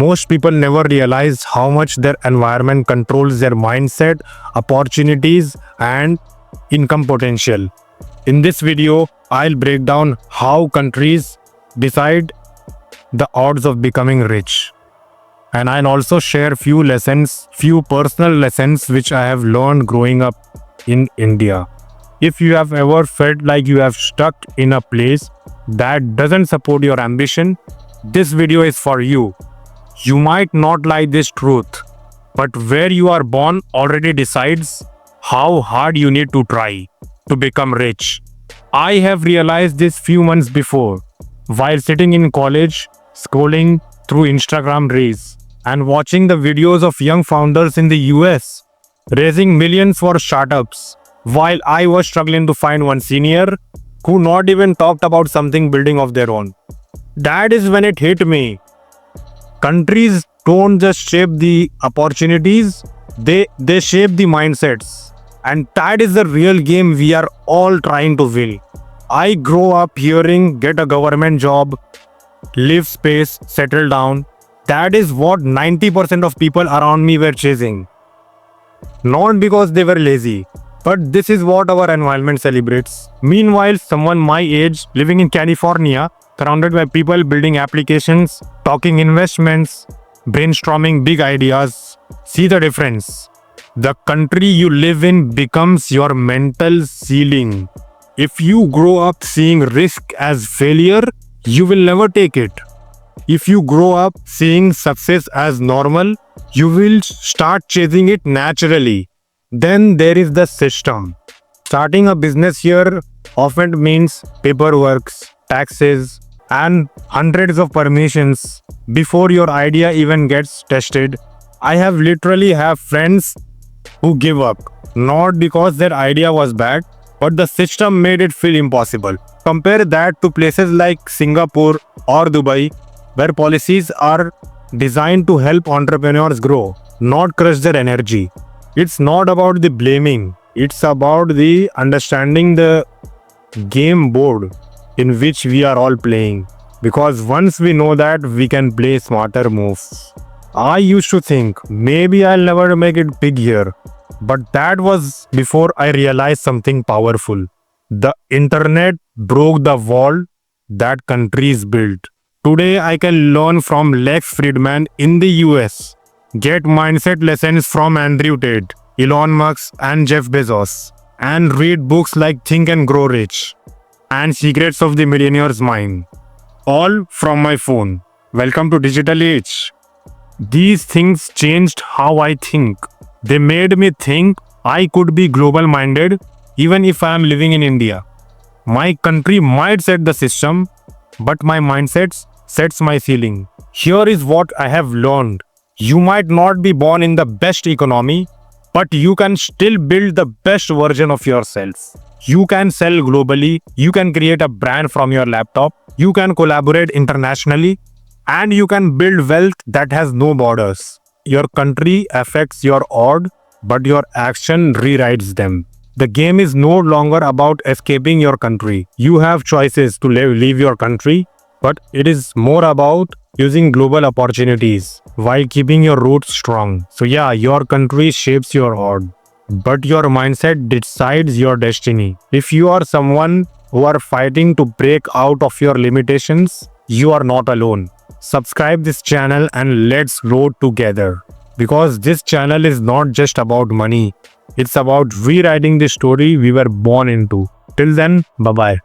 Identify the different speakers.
Speaker 1: Most people never realize how much their environment controls their mindset, opportunities, and income potential. In this video, I'll break down how countries decide the odds of becoming rich. And I'll also share few personal lessons which I have learned growing up in India. If you have ever felt like you have stuck in a place that doesn't support your ambition, this video is for you. You might not like this truth, but where you are born already decides how hard you need to try to become rich. I have realized this few months before, while sitting in college, scrolling through Instagram Reels, and watching the videos of young founders in the US raising millions for startups, while I was struggling to find one senior who not even talked about something building of their own. That is when it hit me. Countries don't just shape the opportunities, they shape the mindsets. And that is the real game we are all trying to win. I grew up hearing get a government job, live space, settle down. That is what 90% of people around me were chasing. Not because they were lazy, but this is what our environment celebrates. Meanwhile, someone my age living in California, surrounded by people building applications, talking investments, brainstorming big ideas. See the difference. The country you live in becomes your mental ceiling. If you grow up seeing risk as failure, you will never take it. If you grow up seeing success as normal, you will start chasing it naturally. Then there is the system. Starting a business here often means paperwork, taxes, and hundreds of permissions before your idea even gets tested. I have literally friends who give up, not because their idea was bad, but the system made it feel impossible. Compare that to places like Singapore or Dubai, where policies are designed to help entrepreneurs grow, not crush their energy. It's not about the blaming, it's about the understanding the game board in which we are all playing. Because once we know that, we can play smarter moves. I used to think maybe I'll never make it big here, but that was before I realized something powerful. The internet broke the wall that countries built. Today I can learn from Lex Fridman in the US, get mindset lessons from Andrew Tate, Elon Musk, and Jeff Bezos, and read books like Think and Grow Rich and Secrets of the Millionaire's Mind, all from my phone. Welcome to Digital Age. These things changed how I think. They made me think I could be global minded even if I am living in India. My country might set the system, but my mindset sets my ceiling. Here is what I have learned. You might not be born in the best economy, but you can still build the best version of yourself. You can sell globally, you can create a brand from your laptop, you can collaborate internationally, and you can build wealth that has no borders. Your country affects your odd, but your action rewrites them. The game is no longer about escaping your country. You have choices to leave your country, but it is more about using global opportunities while keeping your roots strong. So yeah, your country shapes your odd, but your mindset decides your destiny. If you are someone who are fighting to break out of your limitations, you are not alone. Subscribe this channel and let's grow together. Because this channel is not just about money. It's about rewriting the story we were born into. Till then, bye-bye.